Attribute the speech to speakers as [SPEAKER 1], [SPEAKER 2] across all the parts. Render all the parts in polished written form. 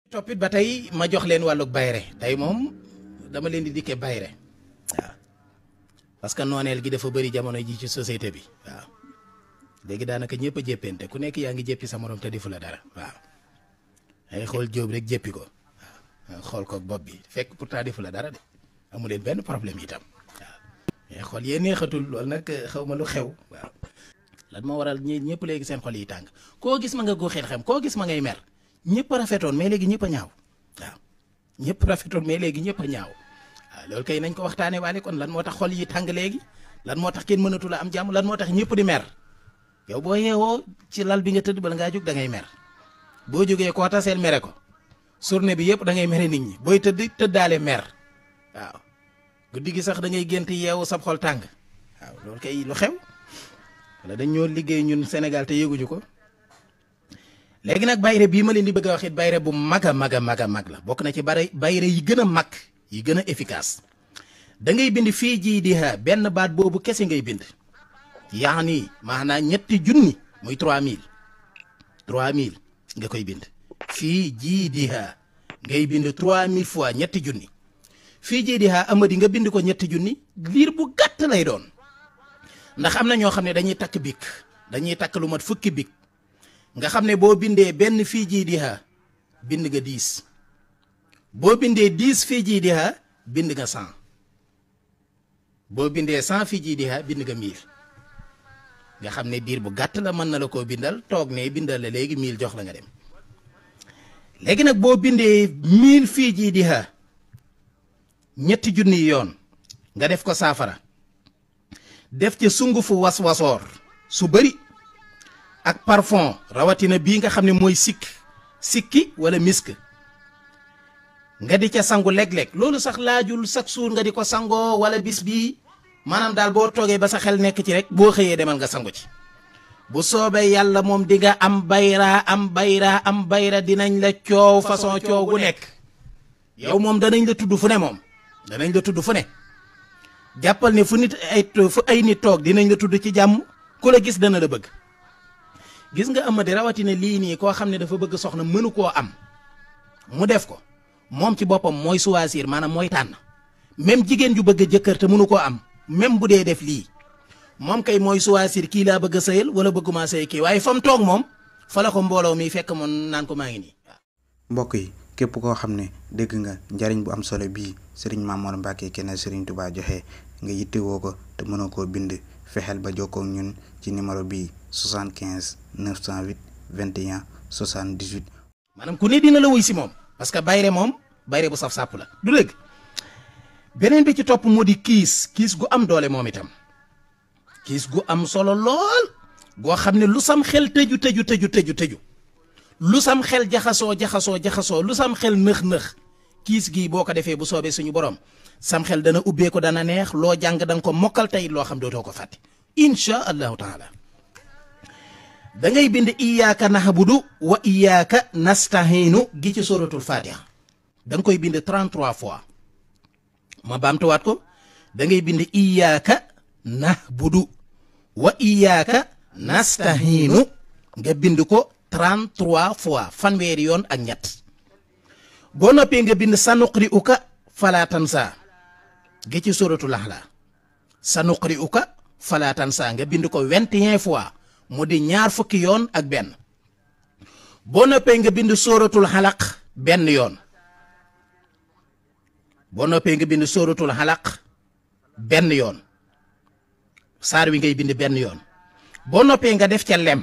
[SPEAKER 1] toppit ba tey ma jox leen wàllug bayre tey moom dama leen di dikkee bayre waaw parce que nooneel gi dafa bëri jamono ji ci société bi waaw léegi daanaka ñëpp a jéppante ku nekk yaa ngi jéppi sa morom te defu la dara waaw ay xool jóob rek jéppi ko waaw xool ko bopp bi fekk pourtant defu la dara de amu leen benn problème itam waaw mais xool yee neexatul loolu nag xaw ma lu xew waaw lan moo waral ñëpp léegi seen xol yi tàng koo gis ma nga góoxeel xam koo gis ma ngay mer ñëpp rafetoon mais léegi ñëpp a ñaaw waaw ñëpp rafetoon mais léegi ñëpp a ñaaw waaw loolu kay nañ ko waxtaanee waale kon lan moo tax xol yi tàng léegi lan moo tax kenn mënatu la am jàmm lan moo tax ñëpp di mer yow boo yeewoo ci lal bi nga tëdd bala ngaa jóg da ngay mer boo jógee koo taseel mere ko journée bi yëpp da ngay mere nit ñi booy tëddaale mer waaw guddi gi sax da ngay gént yeewu sab xol tàng waaw loolu kay lu xew wala dañ ñoo liggéey ñun Sénégal te yëguñu ko. léegi nag bayre bii ma leen di bëgg a wax it bayre bu mag a mag a mag a mag la bokk na ci bayre yi gën a mag yi gën a efficace da ngay bind fii jii di benn baat boobu kese ngay bind yaani maanaam ñetti junni muy 3000 nga koy bind fii jii di ngay bind 3000 fois ñetti junni fii jii di amadi nga bind ko ñetti junni liir bu gàtt lay doon ndax am na ñoo xam ne dañuy takk bik dañuy takk lu mat fukki bik nga xam ne boo bindee benn fii jii di bind nga 10 boo bindee 10 fii jii di bind nga 100 boo bindee 100 fii jii di bind nga 1000 nga xam ne diir bu gàtt la mën na la koo bindal toog ne bindal la léegi 1000 jox la nga dem léegi nag boo bindee 1000 fii jii di ñetti junni yoon nga def ko saafara def ci sungufu was-wasoor su bëri ak parfum rawatina bii nga xam ne mooy sikki wala misk nga di ca sangu léeg-léeg loolu sax laajul chaque jour nga di ko sangoo wala bis bii maanaam daal boo toogee ba sa xel nekk ci rek boo xëyee demal nga sangu ci bu soobee yàlla moom di nga am bayra dinañ la coow façon coow gu nekk yow moom danañ la tudd fu ne moom danañ la tudd fu ne jàppal ne fu ay nit toog dinañ la tudd ci jàmm ku la gis dana la bëgg gis nga amadi rawatina lii nii koo xam ne dafa bëgg soxna mënu koo am mu def ko moom ci boppam mooy choisir maanaam mooy tànn même jigéen ju bëgg jëkkër te mënu koo am même bu dee def lii moom kay mooy choisir kii laa bëgg a sëyal wala bëgguma sëy kii waaye fa mu toog moom fa la ko mbooloo mi fekk moom naan ko maa ngi nii.
[SPEAKER 2] mbokk yi képp koo xam ne dégg nga njariñ bu am solo bii Serigne Mamour Mbacke kenn Serigne Touba joxe nga yittewoo ko te mënoo koo bind fexeel ba jokkoo ak ñun ci numéro bii 75 908 21 78.
[SPEAKER 1] maanaam ku ne dina la wuy si moom parce que bayre moom bayre bu saf sàpp la du dëgg beneen bi ci topp moo di kiis gu am doole moom itam kiis gu am solo lool goo xam ne lu sam xel tëju lu sam xel jaxasoo lu sam xel nëx kiis gii boo ko defee bu soobee suñu borom sam xel dana ubbee ko dana neex loo jàng danga ko mokkal tey loo xam dootoo ko fàtte insha allahu taala da ngay bind iyyaka na'budu wa iyyaka nasta'inu gi ci suratul fatiha da nga koy bind 33 fois ma baamtuwaat ko da ngay bind iyyaka na'budu wa iyyaka nasta'inu nga bind ko 33 fois fanweeri yoon ak ñett boo noppee nga bind sanuqri'uka fala tansa gi ci suratul ahla sanuqri'uka fala tansa nga bind ko 21 fois mu di 20 yoon ak benn boo noppee nga bind suratul xalaq benn yoon boo noppee nga bind suratul xalaq benn yoon saar wi ngay bind benn yoon boo noppee nga def ca lem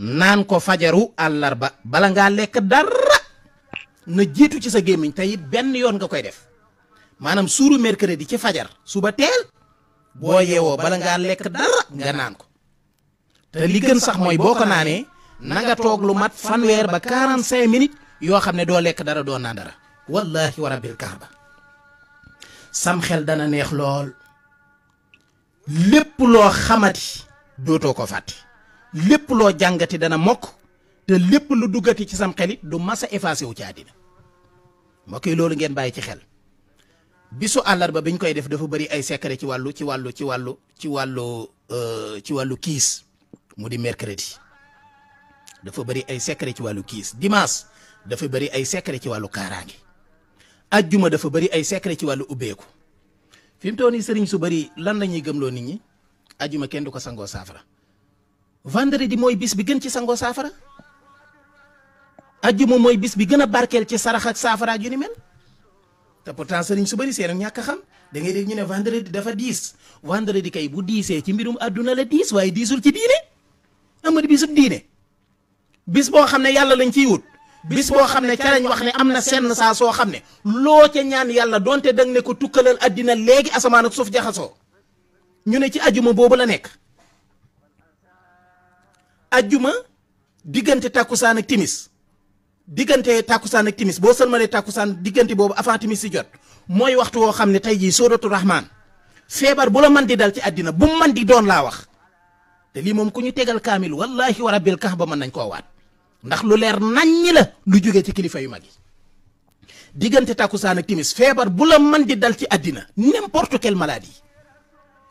[SPEAKER 1] naan ko fajaru àllarba bala ngaa lekk dara na jiitu ci sa gémmiñ te it benn yoon nga koy def maanaam suuru mercredi ci fajar suba teel boo yeewoo bala ngaa lekk dara nga naan ko te li gën sax mooy boo ko naanee na nga toog lu mat fanweer ba 45 minutes yoo xam ne doo lekk dara doo naan dara wallahi wa rabbil kaaba sam xel dana neex lool lépp loo xamati dootoo ko fàtte lépp loo jàngati dana mokk te lépp lu duggati ci sam xelit du masa effacé wu ci àddina mbokk yi loolu ngeen bàyyi ci xel bisu àllarba biñ koy def dafa bëri ay secret ci wàllu kiis mu di mercredi dafa bëri ay secret ci wàllu kiis dimanche dafa bëri ay secret ci wàllu kaaraange ajjuma dafa bëri ay secret ci wàllu ubbeeku fi mu toll nii sëriñ su bëri lan la ñuy gëmloo nit ñi ajjuma kenn du ko sangoo saafara vendredi mooy bis bi gën ci sangoo saafara ajjuma mooy bis bi gën a barkeel ci sarax ak saafara yu ni mel te pourtant sëriñ su bëri seen ñàkk a xam da ngay dégg ñu ne vendredi dafa diis vendredi kay bu diisee ci mbirum àdduna la diis waaye diisul ci diine amadi bisub diine bis boo xam ne yàlla lañ ciy wut bis boo xam ne ca lañ wax ne am na senn saa soo xam ne loo ca ñaan yàlla donte dang ne ko tukkalal àddina léegi asamaan ak suuf jaxasoo ñu ne ci ajjuma boobu la nekk ajjuma diggante tàkkusaan ak timis boo sëlmalee tàkkusaan diggante boobu avant timis si jot mooy waxtu woo xam ne tey jii sóoratu rahmaan feebar bu la man di dal ci àddina bu man di doon laa wax te lii moom ku ñu tegal kaamil wallahi wa rabbil kaaba mën nañ koo waat ndax lu leer naññi la lu jógee ci kilifa yu mag yi diggante tàkkusaan ak timis feebar bu la man di dal ci àddina n'importe quelle maladie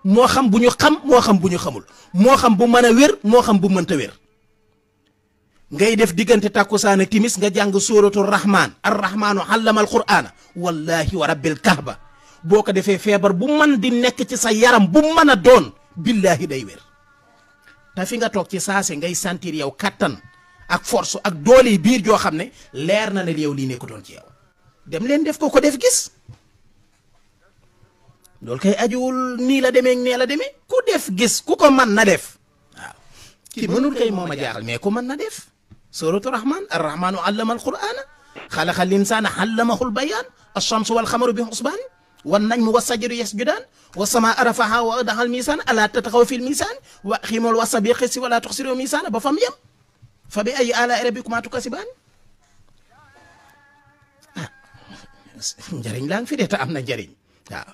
[SPEAKER 1] moo xam bu ñu xam moo xam bu ñu xamul moo xam bu mën a wér moo xam bu mënta wér ngay def diggante tàkkusaan ak timis nga jàng sóoratu rahmaan arrahmaanu allama alqur'aana wallahi wa rabbil kaaba boo ko defee feebar bu man di nekk ci sa yaram bu mën a doon billahi day wér te fi nga toog ci saase ngay sentir yow kattan ak force ak doole yi biir joo xam ne leer na ne yow lii nekkutoon ci yow dem leen def ko def gis loolu kay ajuwul nii la demee nee la demee ku def gis ku ko mën na def waaw ki mënul kay moom a jaaxal mais ku mën na def suratu rahman arrahmanu allama alqur'ana xalaqa al insana allamahu albayan alchamsu walxamaru bi xusbaan wan najmu wasajru yasjudaan wasamaa rafaha wa adaha al misaan ala tatxaw fi l misaan wa xiimul wasa bi xisi wala tuxsiru misaana ba fam yem fa bi ay ala rabbikuma tukasibaan njëriñ laa ngi fi de te am na njëriñ waaw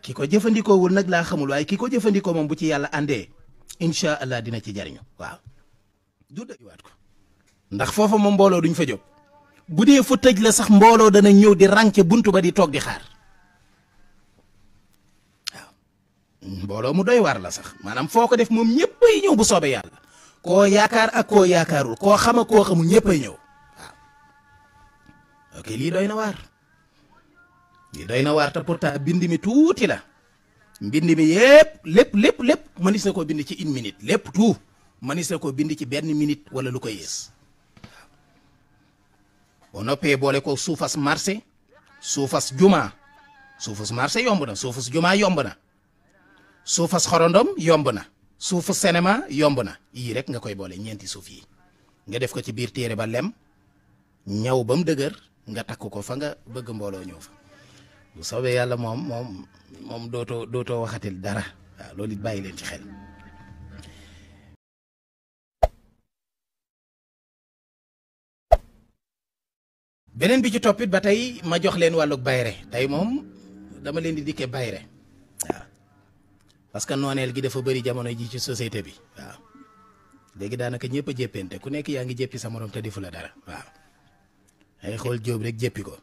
[SPEAKER 1] ki ko jëfandikoowul nag laa xamul waaye ki ko jëfandikoo moom bu ci yàlla àndee incha allah dina ci jariñu waaw du dëggiwaat ko ndax foofa moom mbooloo duñ fa jóg bu dee fu tëj la sax mbooloo dana ñëw di ranke buntu ba di toog di xaar waaw mbooloo mu doy waar la sax maanaam foo ko def moom ñëppay ñëw bu soobee yàlla koo yaakaar ak koo yaakaarul koo xam ak koo xamul ñëppay ñëw waaw ok lii doy na waar te pourtant bind mi tuuti la mbind mi lépp mënis na koo bind ci 1 minute lépp tout mënis na koo bind ci 1 minute wala lu ko yées boo noppee boole ko suufas marché suufas juma suufas marché yomb na suufas juma yomb na suufas xorondom yomb na suufas cinéma yomb na yii rek nga koy boole ñeenti suuf yi nga def ko ci biir téere ba lem ñaw ba mu dëgër nga takk ko fa nga bëgg mbooloo ñëw fa bu soobee yàlla moom dootoo waxatil dara waaw loolu it bàyyi leen ci xel. beneen bi ci toppit ba tey ma jox leen wàllug bayre tey moom dama leen di dikkee bayre waaw parce que nooneel gi dafa bëri jamono ji ci société bi waaw léegi daanaka ñëpp a jéppante ku nekk yaa ngi jéppi sa morom te defu la dara waaw ay xool jóob rek jéppi ko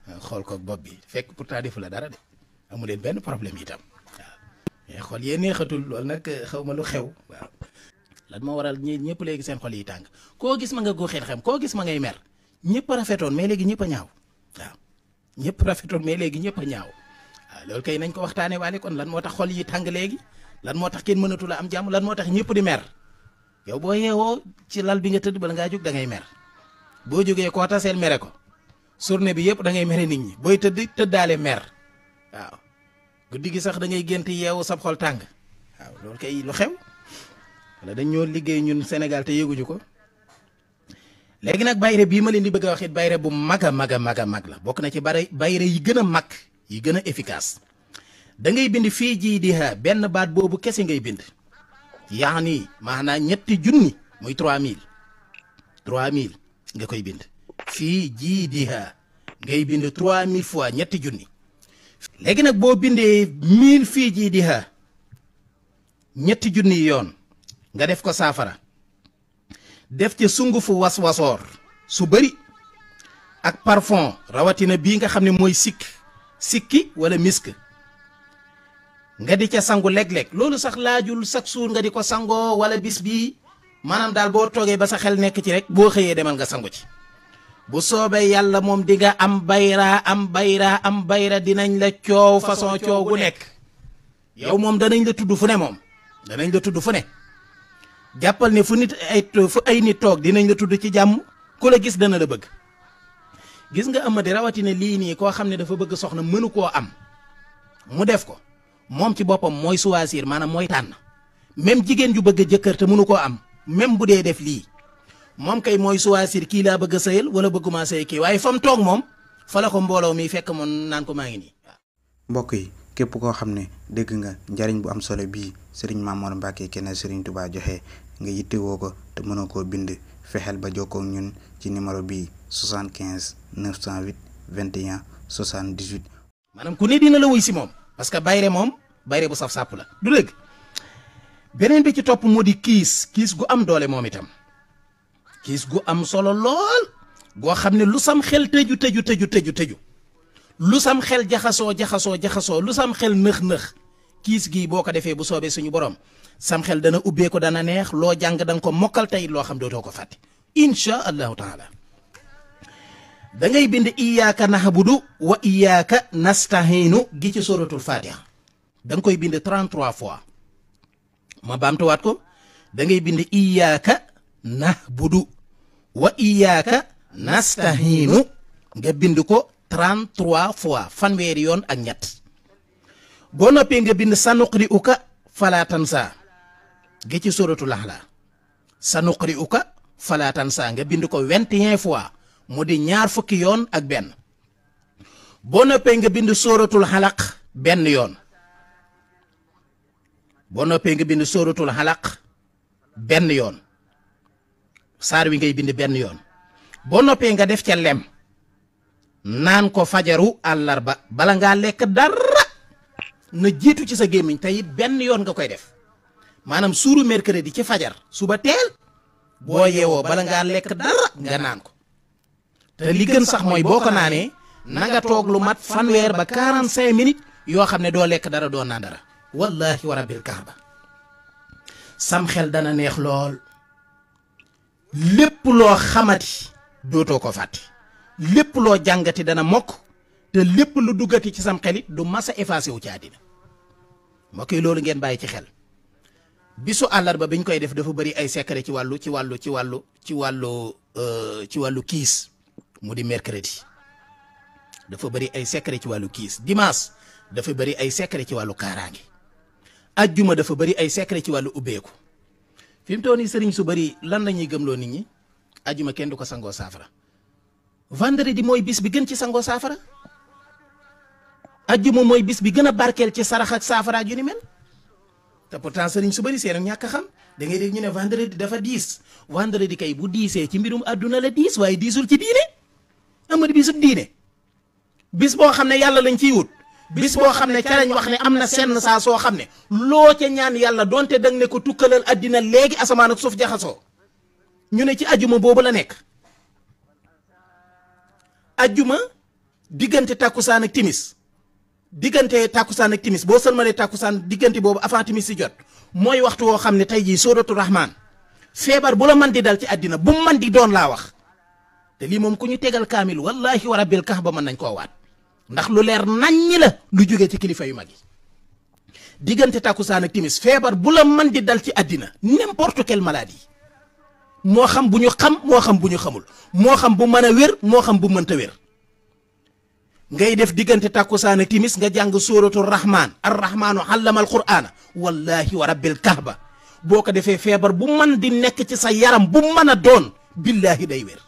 [SPEAKER 1] waaw xool ko bopp bi fekk pourtant defu la dara de amu leen benn problème itam waaw mais xool yee neexatul loolu nag xaw ma lu xew waaw lan moo waral ñëpp léegi seen xol yi tàng koo gis ma nga góoxeel xam koo gis ma ngay mer ñëpp rafetoon mais léegi ñëpp a ñaaw waaw ñëpp rafetoon mais léegi ñëpp a ñaaw waaw loolu kay nañ ko waxtaanee waale kon lan moo tax xol yi tàng léegi lan moo tax kenn mënatu la am jàmm lan moo tax ñëpp di mer yow boo yeewoo ci lal bi nga tëdd bala ngaa jóg da ngay mer boo jógee koo taseel mere ko journée bi yëpp da ngay mere nit ñi booy tëddaale mer waaw guddi gi sax da ngay gént yeewu sab xol tàng waaw loolu kay lu xew wala dañ ñoo liggéey ñun Sénégal te yëguñu ko. léegi nag bayre bii ma leen di bëgg a wax it bayre bu mag a mag la bokk na ci bayre yi gën a mag yi gën a efficace da ngay bind fii jii di benn baat boobu kese ngay bind yaani maanaam 3 junni muy 3000 nga koy bind fii jii di ngay bind 3000 fois 3 junni. léegi nag boo bindee 1000 fii jii di 3 junni yoon nga def ko saafara. def ci sungufu was-wasoor su bëri ak parfum rawatina bii nga xam ne mooy sikki wala misk nga di ca sangu léeg-léeg loolu sax laajul chaque jour nga di ko sangoo wala bis bii maanaam daal boo toogee ba sa xel nekk ci rek boo xëyee demal nga sangu ci bu soobee yàlla moom di nga am bayra dinañ la coow façon coow gu nekk yow moom danañ la tudd fu ne moom danañ la tudd fu ne jàppal ne fu ay nit toog dinañ la tudd ci jàmm ku la gis dana la bëgg gis nga Amady rawatina lii nii koo xam ne dafa bëgg soxna mënu koo am mu def ko moom ci boppam mooy choisir maanaam mooy tànn même jigéen ju bëgg jëkkër te mënu koo am même bu dee def lii moom kay mooy choisir kii laa bëgg a sëyal wala bëgguma sëy kii waaye fa mu toog moom fa la ko mbooloo mi fekk moom naan ko maa ngi nii.
[SPEAKER 2] mbokk yi képp koo xam ne dégg nga njariñ bu am solo bii sëriñ Mamour Mbacke kenn sëriñ Touba joxe nga yittewoo ko te mënoo koo bind fexeel ba jokkoo ak ñun ci numéro bii 75 908 21 78.
[SPEAKER 1] maanaam ku ne dina la wuy si moom parce que bayre moom bayre bu saf sàpp la du dëgg beneen bi ci topp moo di kiis gu am doole moom itam kiis gu am solo lool goo xam ne lu sam xel tëju lu sam xel jaxasoo lu sam xel nëx kiis gii boo ko defee bu soobee suñu borom sam xel dana ubbee ko dana neex loo jàng danga ko mokkal tey loo xam dootoo ko fàtte insha allahu taala da ngay bind iyyaka na'budu wa iyyaka nasta'inu gi ci suratul fatiha da nga koy bind 33 fois ma baamtuwaat ko da ngay bind iyyaka na'budu wa iyyaka nasta'inu nga bind ko 33 fois fanweeri yoon ak ñett boo noppee nga bind sanuqri'uka fala tansa gi ci suratul ahla sanuqri'uka fala tansa nga bind ko 21 fois mu di 20 yoon ak benn boo noppee nga bind suratul xalaq benn yoon boo noppee nga bind suratul xalaq benn yoon saar wi ngay bind benn yoon boo noppee nga def ca lem naan ko fajaru àllarba bala ngaa lekk dara na jiitu ci sa gémmiñ te it benn yoon nga koy def maanaam suuru mercredi ci fajar suba teel boo yeewoo bala ngaa lekk dara nga naan ko te li gën sax mooy boo ko naanee na nga toog lu mat fanweer ba 45 minutes yoo xam ne doo lekk dara doo naan dara wallahi wa rabbil kaaba sam xel dana neex lool lépp loo xamati dootoo ko fàtte lépp loo jàngati dana mokk te lépp lu duggati ci sam xelit du masa effacé wu ci àddina mbokk yi loolu ngeen bàyyi ci xel bisu àllarba biñ koy def dafa bëri ay secret ci wàllu kiis mu di mercredi dafa bëri ay secret ci wàllu kiis dimanche dafa bëri ay secret ci wàllu kaaraange ajjuma dafa bëri ay secret ci wàllu ubbeeku fi mu toll nii sëriñ su bëri lan la ñuy gëmloo nit ñi ajjuma kenn du ko sangoo saafara vendredi mooy bis bi gën ci sangoo saafara ajjuma mooy bis bi gën a barkeel ci sarax ak saafara yu ni mel te pourtant sëriñ su bëri seen ñàkk xam da ngay dégg ñu ne vendredi dafa diis vendredi kay bu diisee ci mbirum àdduna la diis waaye diisul ci diine amadi bisub diine bis boo xam ne yàlla lañ ciy wut bis boo xam ne ca lañ wax ne am na senn saa soo xam ne loo ca ñaan yàlla donte dang ne ko tukkalal àddina léegi asamaan ak suuf jaxasoo ñu ne ci ajjuma boobu la nekk ajjuma diggante tàkkusaan ak timis boo sëlmalee tàkkusaan diggante boobu avant timis si jot mooy waxtu woo xam ne tey jii sóoratu rahmaan feebar bu la man di dal ci àddina bu man di doon laa wax te lii moom ku ñu tegal kaamil wallahi wa rabbil kaaba mën nañ koo waat ndax lu leer naññi la lu jógee ci kilifa yu mag yi diggante tàkkusaan ak timis feebar bu la man di dal ci àddina n'importe quelle maladie moo xam bu ñu xam moo xam bu ñu xamul moo xam bu mën a wér moo xam bu mënta wér ngay def diggante tàkkusaan ak timis nga jàng sóoratu rahmaan arrahmaanu allama alqur'aana wallahi wa rabbil kaaba boo ko defee feebar bu man di nekk ci sa yaram bu mën a doon billahi day wér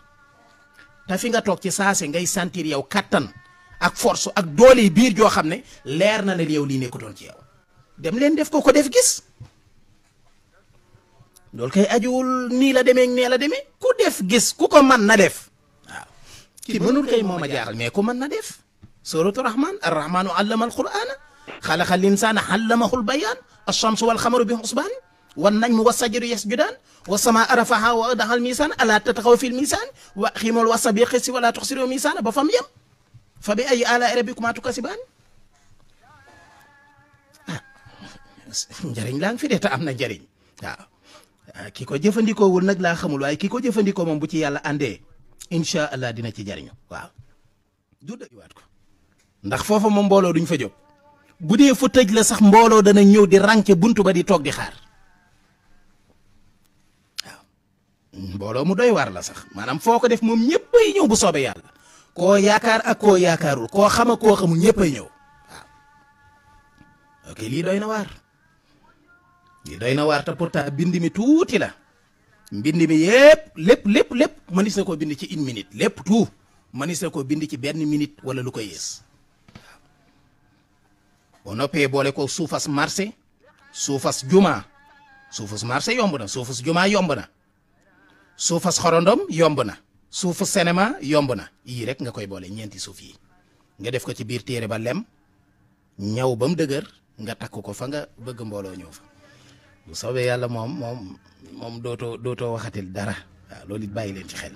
[SPEAKER 1] te fi nga toog ci saase ngay sentir yow kattan ak force ak doole biir joo xam ne leer na ne yow lii nekkutoon ci yow dem leen def ko def gis loolu kay ajuwul nii la demee nee la demee ku def gis ku ko mën na def waaw ki mënul kay moom a jaaxal mais ku mën na def suratu rahman arrahmanu allama alqur'ana xalaqa al insana allamahu albayan alchamsu walxamaru bi xusbaan والنجم والشجر يسجدان والسماء رفعها ووضع الميزان ألا تطغوا في الميزان وأقيموا الوزن بالقسط ولا تخسروا الميزان ba fam yem فبأي آلاء ربكما تكذبان njëriñ laa ngi fi de te am na njëriñ waaw ki ko jëfandikoo wul nag laa xamul waaye ki ko jëfandikoo moom bu ci yàlla àndee incha allah dina ci jariñu waaw du dëggiwaat ko ndax foofa moom mbooloo duñ fa jóg bu dee fu tëj la sax mbooloo dana ñëw di rànke buntu ba di toog di xaar waaw mbooloo mu doy waar la sax maanaam foo ko def moom ñëppay ñëw bu soobee yàlla koo yaakaar ak koo yaakaarul koo xam ak koo xamul ñëppay ñëw waaw ok lii doy na waar te pourtant bind mi tuuti la mbind mi lépp mënis na koo bind ci 1 minute lépp tout mënis na koo bind ci 1 minute wala lu ko yées boo noppee boole ko suufas marché suufas juma suufas marché yomb na suufas juma yomb na suufas xorondom yomb na suufas cinéma yomb na yii rek nga koy boole ñeenti suuf yi nga def ko ci biir téere ba lem ñaw ba mu dëgër nga takk ko fa nga bëgg mbooloo ñëw fa bu soobee yàlla moom dootoo waxatil dara waaw loolu it bàyyi leen ci xel